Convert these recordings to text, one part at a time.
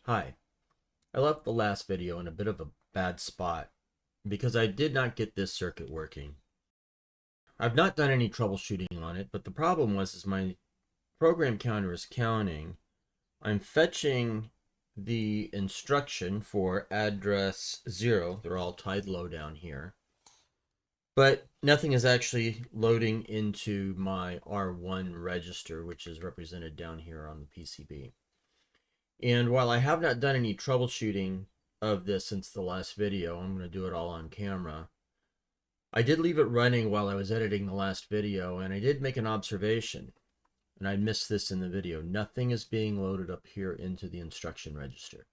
Hi, I left the last video in a bit of a bad spot because I did not get this circuit working. I've not done any troubleshooting on it, but the problem was my program counter is counting. I'm fetching the instruction for address 0. They're all tied low down here. But nothing is actually loading into my R1 register, which is represented down here on the PCB. And while I have not done any troubleshooting of this since the last video, I'm going to do it all on camera. I did leave it running while I was editing the last video, and I did make an observation, and I missed this in the video. Nothing is being loaded up here into the instruction register.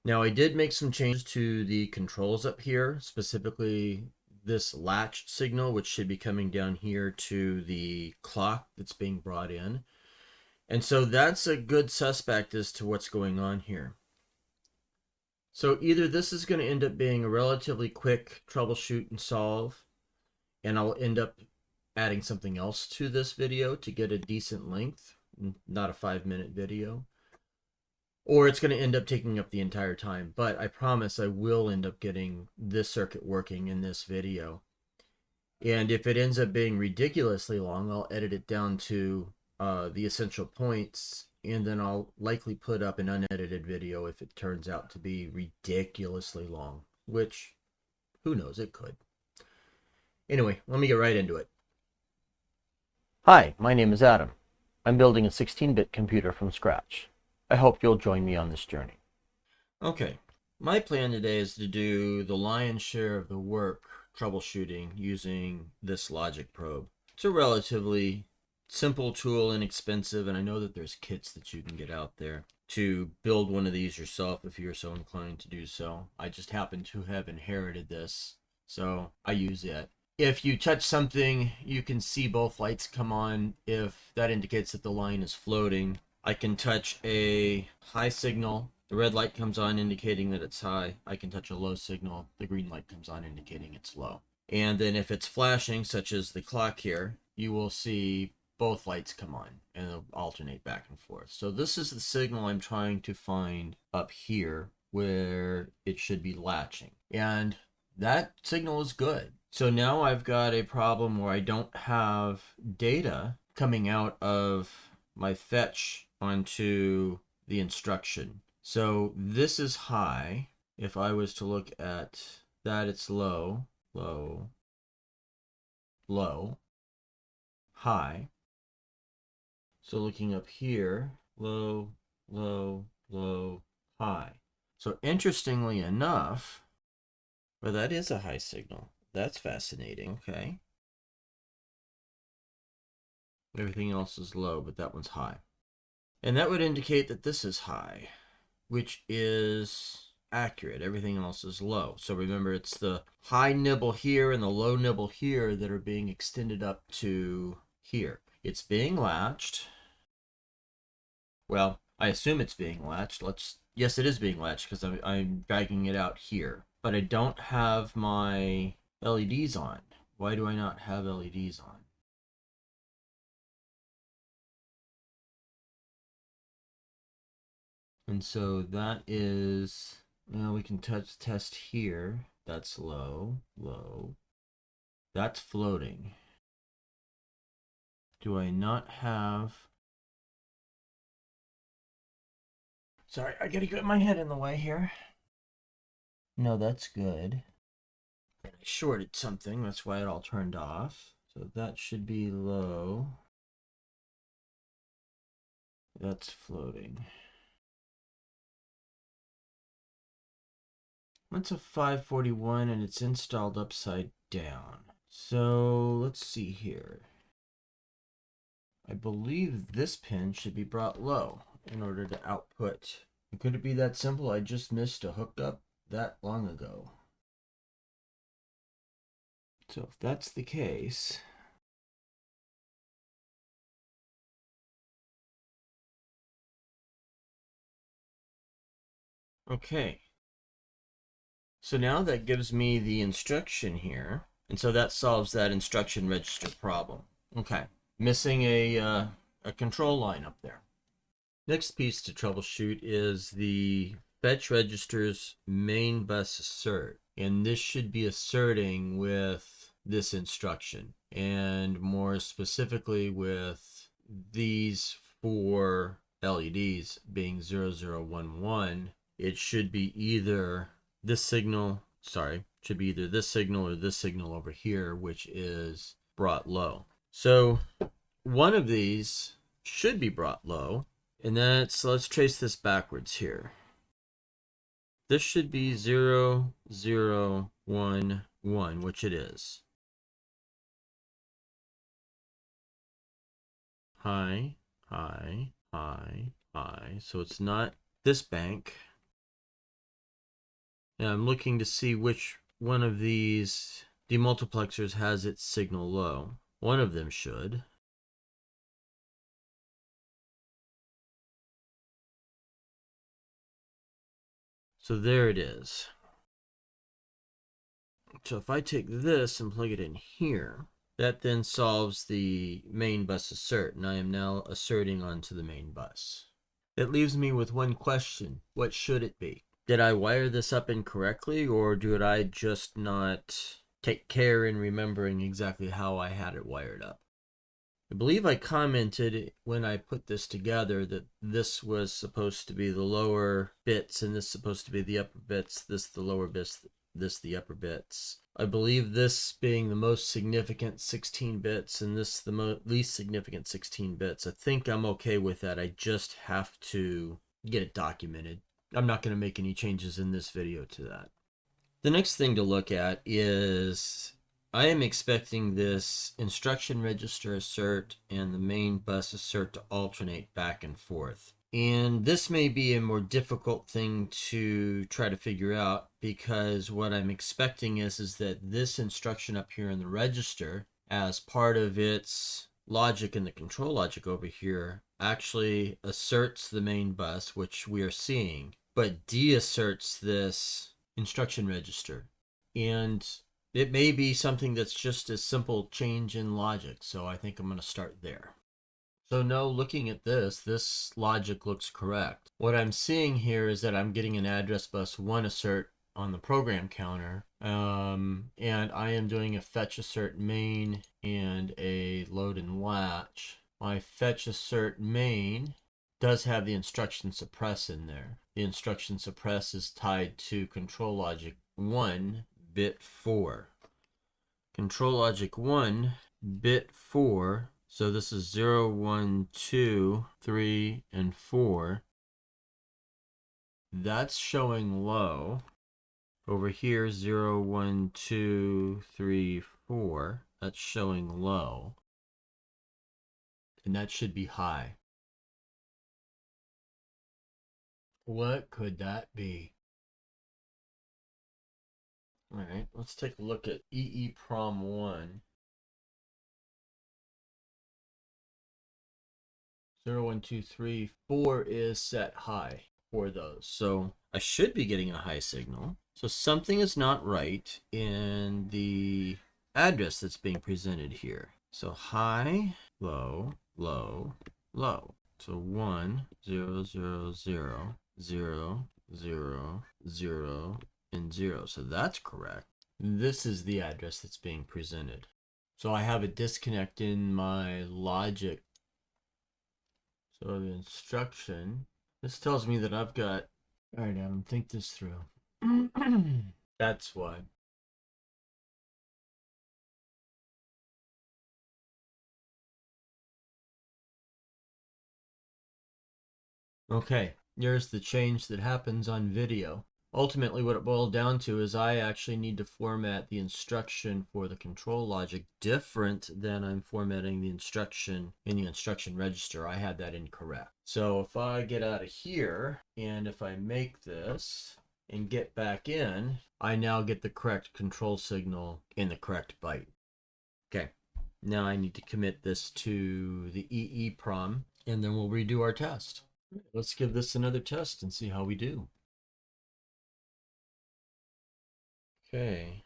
Now, I did make some changes to the controls up here, specifically this latch signal, which should be coming down here to the clock that's being brought in. And so that's a good suspect as to what's going on here. So either this is going to end up being a relatively quick troubleshoot and solve, and I'll end up adding something else to this video to get a decent length, not a 5-minute video, or it's going to end up taking up the entire time. But I promise I will end up getting this circuit working in this video. And if it ends up being ridiculously long, I'll edit it down to the essential points, and then I'll likely put up an unedited video if it turns out to be ridiculously long, which, who knows, it could. Anyway, let me get right into it. Hi, my name is Adam. I'm building a 16-bit computer from scratch. I hope you'll join me on this journey. Okay, my plan today is to do the lion's share of the work troubleshooting using this logic probe. It's a relatively simple tool, inexpensive, and I know that there's kits that you can get out there to build one of these yourself if you're so inclined to do so. I just happen to have inherited this, so I use it. If you touch something, you can see both lights come on. If that indicates that the line is floating, I can touch a high signal. The red light comes on indicating that it's high. I can touch a low signal. The green light comes on indicating it's low. And then if it's flashing, such as the clock here, you will see both lights come on and they'll alternate back and forth. So this is the signal I'm trying to find up here where it should be latching. And that signal is good. So now I've got a problem where I don't have data coming out of my fetch onto the instruction. So this is high. If I was to look at that, it's low, low, low, high. So looking up here, low, low, low, high. So interestingly enough, well, that is a high signal. That's fascinating. Okay. Everything else is low, but that one's high. And that would indicate that this is high, which is accurate. Everything else is low. So remember, it's the high nibble here and the low nibble here that are being extended up to here. It's being latched. Well, I assume it's being latched. Yes, it is being latched because I'm dragging it out here. But I don't have my LEDs on. Why do I not have LEDs on? And so that is, well, we can test here. That's low, low. That's floating. Do I not have... Sorry, I gotta get my head in the way here. No, that's good. I shorted something, that's why it all turned off. So that should be low. That's floating. That's a 541 and it's installed upside down. So let's see here. I believe this pin should be brought low in order to output. Could it be that simple? I just missed a hookup that long ago. So if that's the case, okay. So now that gives me the instruction here. And so that solves that instruction register problem. Okay. Missing a control line up there. Next piece to troubleshoot is the fetch register's main bus assert. And this should be asserting with this instruction, and more specifically with these four LEDs being 0011. It should be either this signal, should be either this signal or this signal over here, which is brought low. So one of these should be brought low, and let's trace this backwards here. This should be 0011, which it is. High, high, high, high. So it's not this bank. And I'm looking to see which one of these demultiplexers has its signal low. One of them should. So there it is. So if I take this and plug it in here, that then solves the main bus assert, and I am now asserting onto the main bus. It leaves me with one question. What should it be? Did I wire this up incorrectly, or did I just not take care in remembering exactly how I had it wired up? I believe I commented when I put this together that this was supposed to be the lower bits and this supposed to be the upper bits, this the lower bits, this the upper bits. I believe this being the most significant 16 bits and this the least significant 16 bits. I think I'm okay with that. I just have to get it documented. I'm not going to make any changes in this video to that. The next thing to look at is I am expecting this instruction register assert and the main bus assert to alternate back and forth. And this may be a more difficult thing to try to figure out, because what I'm expecting is that this instruction up here in the register, as part of its logic in the control logic over here, actually asserts the main bus, which we are seeing, but deasserts this instruction register. And it may be something that's just a simple change in logic, so I think I'm going to start there. So now looking at this logic looks correct. What I'm seeing here is that I'm getting an address bus 1 assert on the program counter, and I am doing a fetch assert main and a load and latch. My fetch assert main does have the instruction suppress in there. The instruction suppress is tied to control logic 1 bit 4. Control logic 1 bit 4, so this is 0, 1, 2, 3, and 4. That's showing low. Over here, 0, 1, 2, 3, 4. That's showing low. And that should be high. What could that be? All right, let's take a look at EEPROM 1. 0, 1, 2, 3, 4 is set high for those. So I should be getting a high signal. So something is not right in the address that's being presented here. So high, low, low, low. So 1, 0, 0, 0, 0, 0, 0, and 0. So that's correct. This is the address that's being presented. So I have a disconnect in my logic. So the instruction, this tells me that I've got, all right, Adam, think this through. That's why. Okay, here's the change that happens on video. Ultimately, what it boiled down to is I actually need to format the instruction for the control logic different than I'm formatting the instruction in the instruction register. I had that incorrect. So if I get out of here and if I make this and get back in, I now get the correct control signal in the correct byte. Okay, now I need to commit this to the EEPROM and then we'll redo our test. Let's give this another test and see how we do. Okay.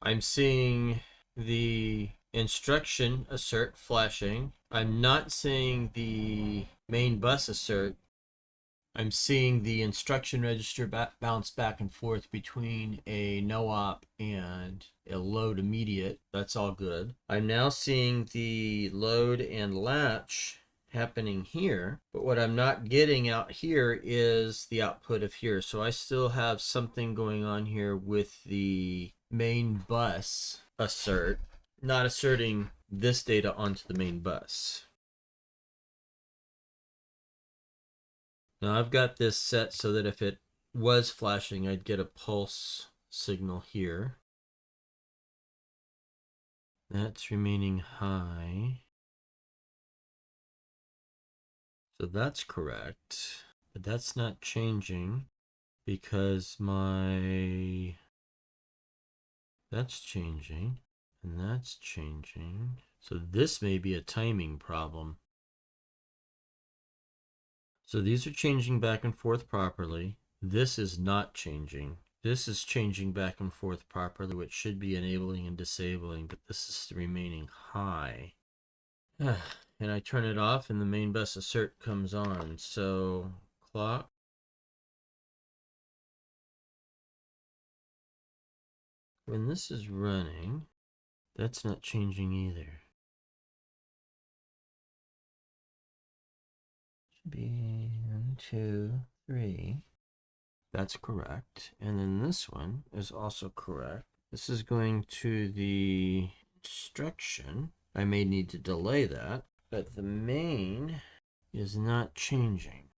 I'm seeing the instruction assert flashing. I'm not seeing the main bus assert. I'm seeing the instruction register bounce back and forth between a no-op and a load immediate. That's all good. I'm now seeing the load and latch happening here, but what I'm not getting out here is the output of here. So I still have something going on here with the main bus assert, not asserting this data onto the main bus. Now I've got this set so that if it was flashing, I'd get a pulse signal here. That's remaining high. So that's correct. But that's not changing because that's changing and that's changing. So this may be a timing problem. So these are changing back and forth properly. This is not changing. This is changing back and forth properly, which should be enabling and disabling, but this is remaining high. And I turn it off and the main bus assert comes on. So clock. When this is running, that's not changing either. Should be 1, 2, 3. That's correct. And then this one is also correct. This is going to the instruction. I may need to delay that, but the main is not changing.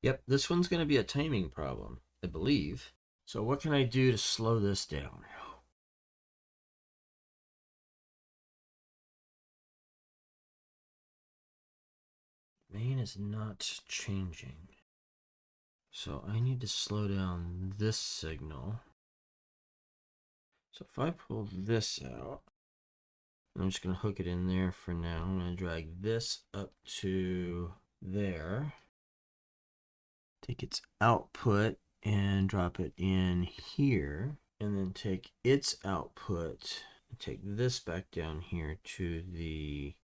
Yep, this one's going to be a timing problem, I believe. So what can I do to slow this down? Main is not changing. So I need to slow down this signal. So if I pull this out, I'm just going to hook it in there for now. I'm going to drag this up to there. Take its output and drop it in here. And then take its output and take this back down here to the...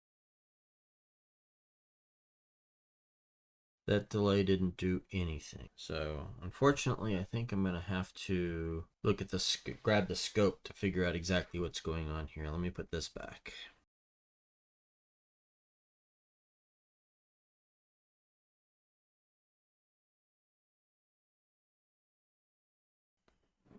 That delay didn't do anything. So unfortunately, I think I'm going to have to look at the grab the scope to figure out exactly what's going on here. Let me put this back.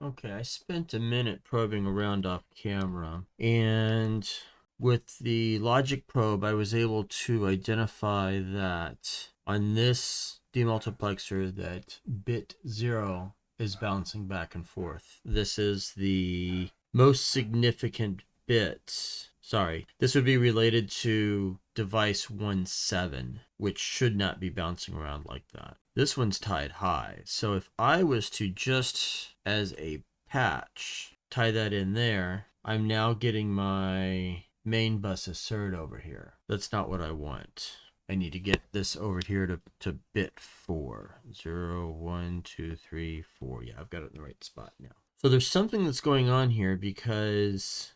Okay, I spent a minute probing around off camera, and with the logic probe, I was able to identify that on this demultiplexer that bit 0 is bouncing back and forth. This is the most significant bit. Sorry, this would be related to device 1.7, which should not be bouncing around like that. This one's tied high. So if I was to just, as a patch, tie that in there, I'm now getting my main bus assert over here. That's not what I want. I need to get this over here to bit 4. 0, 1, 2, 3, 4. Yeah, I've got it in the right spot now. So there's something that's going on here because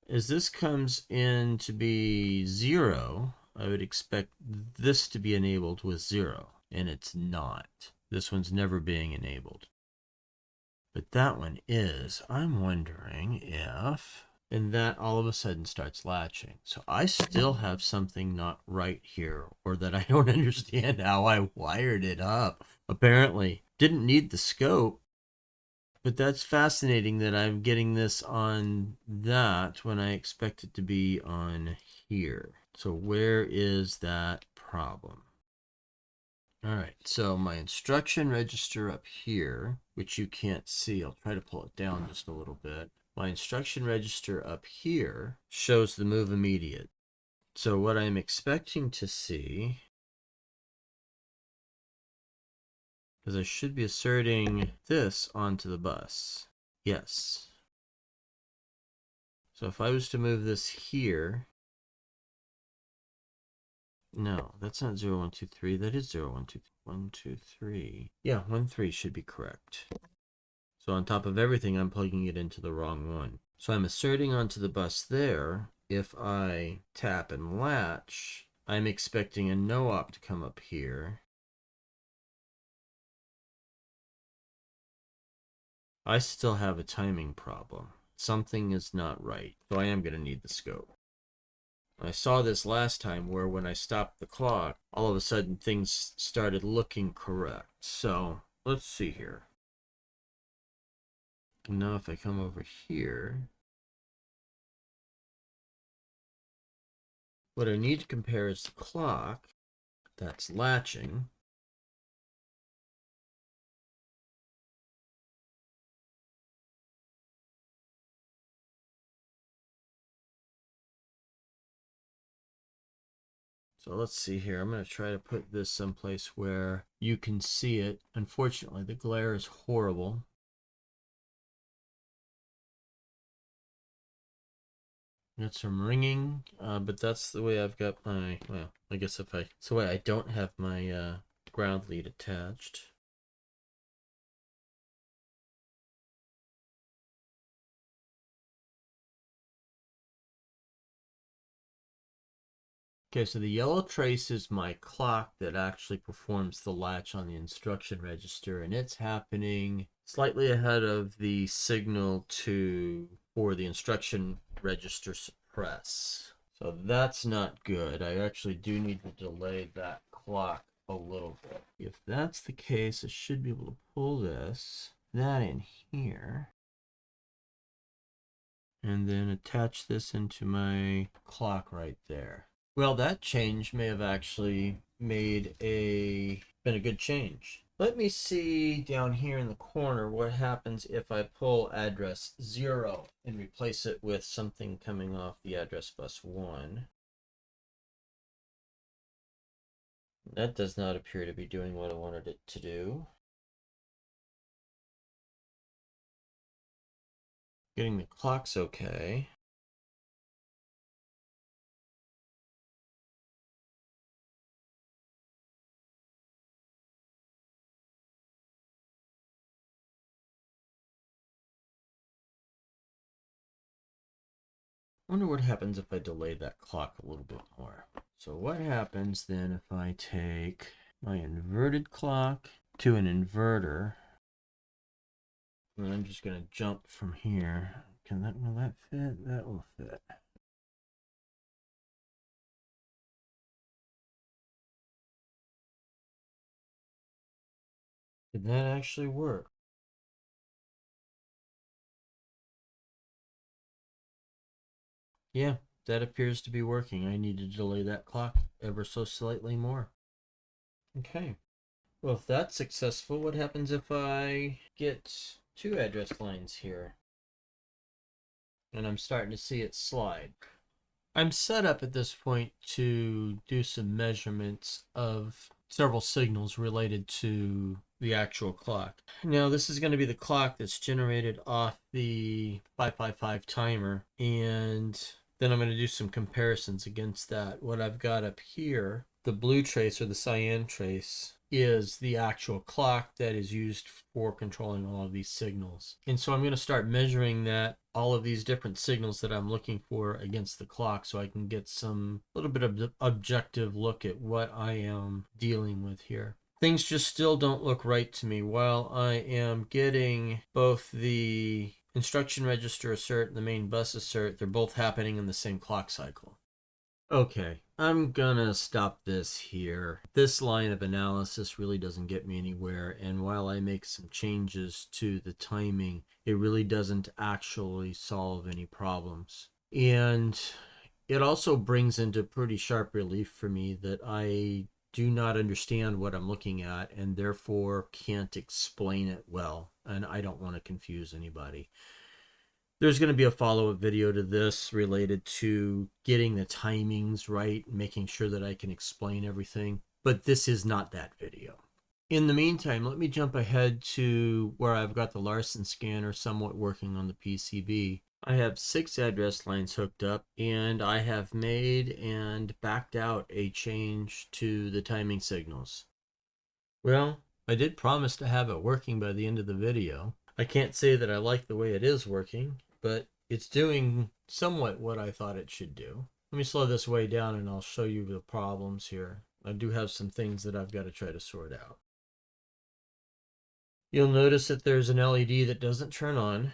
as this comes in to be 0, I would expect this to be enabled with 0, and it's not. This one's never being enabled. But that one is. I'm wondering if... And that all of a sudden starts latching. So I still have something not right here, or that I don't understand how I wired it up. Apparently, didn't need the scope. But that's fascinating that I'm getting this on that when I expect it to be on here. So where is that problem? All right, so my instruction register up here, which you can't see, I'll try to pull it down just a little bit. My instruction register up here shows the move immediate. So what I'm expecting to see, because I should be asserting this onto the bus. Yes. So if I was to move this here, no, that's not 0, 1, 2, 3. That is 0, 1, 2, 1, 2, 3. Yeah, 1, 3 should be correct. So on top of everything, I'm plugging it into the wrong one. So I'm asserting onto the bus there. If I tap and latch, I'm expecting a no op to come up here. I still have a timing problem. Something is not right, so I am going to need the scope. I saw this last time where when I stopped the clock, all of a sudden things started looking correct. So let's see here. Now if I come over here, what I need to compare is the clock that's latching. So let's see here. I'm going to try to put this someplace where you can see it. Unfortunately, the glare is horrible. Got some ringing, but that's the way I've got my, well, I guess if it's the way I don't have my ground lead attached. Okay, so the yellow trace is my clock that actually performs the latch on the instruction register, and it's happening slightly ahead of the signal for the instruction register suppress. So that's not good. I actually do need to delay that clock a little bit. If that's the case, I should be able to pull that in here, and then attach this into my clock right there. Well, that change may have actually been a good change. Let me see down here in the corner what happens if I pull address 0 and replace it with something coming off the address bus 1. That does not appear to be doing what I wanted it to do. Getting the clocks okay. Wonder what happens if I delay that clock a little bit more. So what happens then if I take my inverted clock to an inverter, and I'm just going to jump from here. Will that fit? That will fit. Did that actually work? Yeah, that appears to be working. I need to delay that clock ever so slightly more. Okay. Well, if that's successful, what happens if I get 2 address lines here? And I'm starting to see it slide. I'm set up at this point to do some measurements of several signals related to the actual clock. Now, this is going to be the clock that's generated off the 555 timer, and then I'm going to do some comparisons against that. What I've got up here, the blue trace or the cyan trace, is the actual clock that is used for controlling all of these signals. And so I'm going to start measuring all of these different signals that I'm looking for against the clock, so I can get some little bit of objective look at what I am dealing with here. Things just still don't look right to me. While I am getting both the instruction register assert and the main bus assert, they're both happening in the same clock cycle. Okay, I'm gonna stop this here. This line of analysis really doesn't get me anywhere, and while I make some changes to the timing, it really doesn't actually solve any problems. And it also brings into pretty sharp relief for me that I do not understand what I'm looking at and therefore can't explain it well, and I don't want to confuse anybody. There's going to be a follow-up video to this related to getting the timings right, making sure that I can explain everything, but this is not that video. In the meantime, let me jump ahead to where I've got the Larson Scanner somewhat working on the PCB. I have 6 address lines hooked up, and I have made and backed out a change to the timing signals. Well, I did promise to have it working by the end of the video. I can't say that I like the way it is working, but it's doing somewhat what I thought it should do. Let me slow this way down and I'll show you the problems here. I do have some things that I've got to try to sort out. You'll notice that there's an LED that doesn't turn on,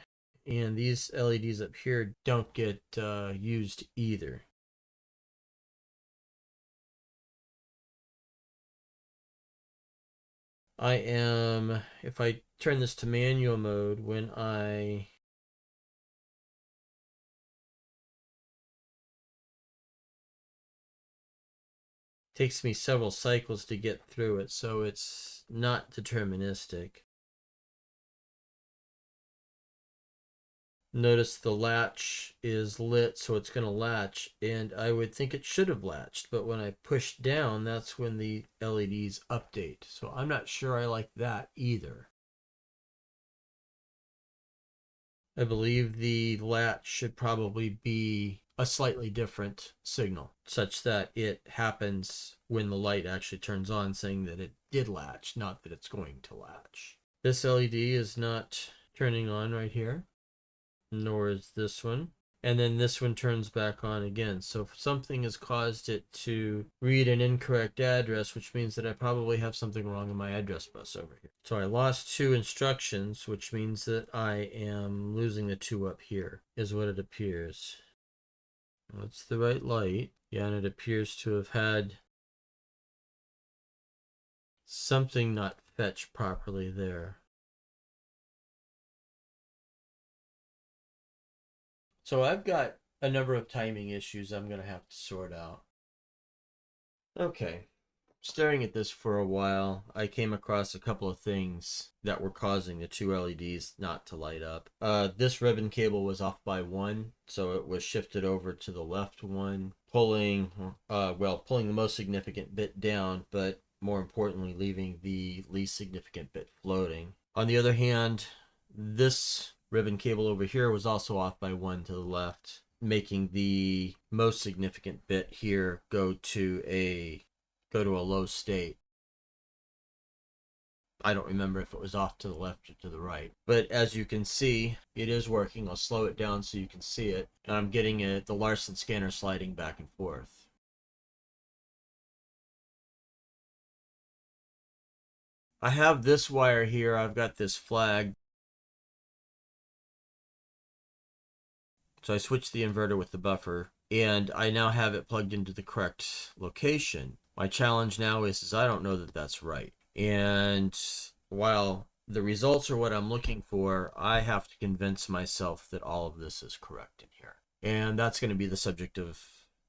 and these LEDs up here don't get used either. If I turn this to manual mode, when takes me several cycles to get through it, so it's not deterministic. Notice the latch is lit, so it's going to latch, and I would think it should have latched, but when I push down, that's when the LEDs update. So I'm not sure I like that either. I believe the latch should probably be a slightly different signal, such that it happens when the light actually turns on, saying that it did latch, not that it's going to latch. This LED is not turning on right here, nor is this one. And then this one turns back on again. So something has caused it to read an incorrect address, which means that I probably have something wrong in my address bus over here. So I lost 2 instructions, which means that I am losing the 2 up here, is what it appears. That's the right light. Yeah, and it appears to have had something not fetched properly there. So I've got a number of timing issues I'm going to have to sort out. Okay, staring at this for a while, I came across a couple of things that were causing the 2 LEDs not to light up. This ribbon cable was off by 1, so it was shifted over to the left one, pulling the most significant bit down, but more importantly, leaving the least significant bit floating. On the other hand, this ribbon cable over here was also off by 1 to the left, making the most significant bit here go to a low state. I don't remember if it was off to the left or to the right, but as you can see, it is working. I'll slow it down so you can see it, and I'm getting the Larson Scanner sliding back and forth. I have this wire here. I've got this flag. So I switched the inverter with the buffer, and I now have it plugged into the correct location. My challenge now is I don't know that that's right. And while the results are what I'm looking for, I have to convince myself that all of this is correct in here. And that's going to be the subject of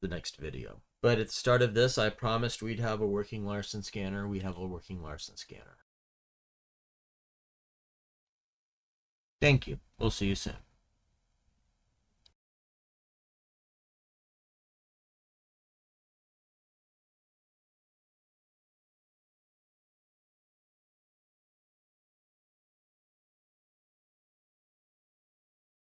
the next video. But at the start of this, I promised we'd have a working Larson scanner. We have a working Larson scanner. Thank you. We'll see you soon.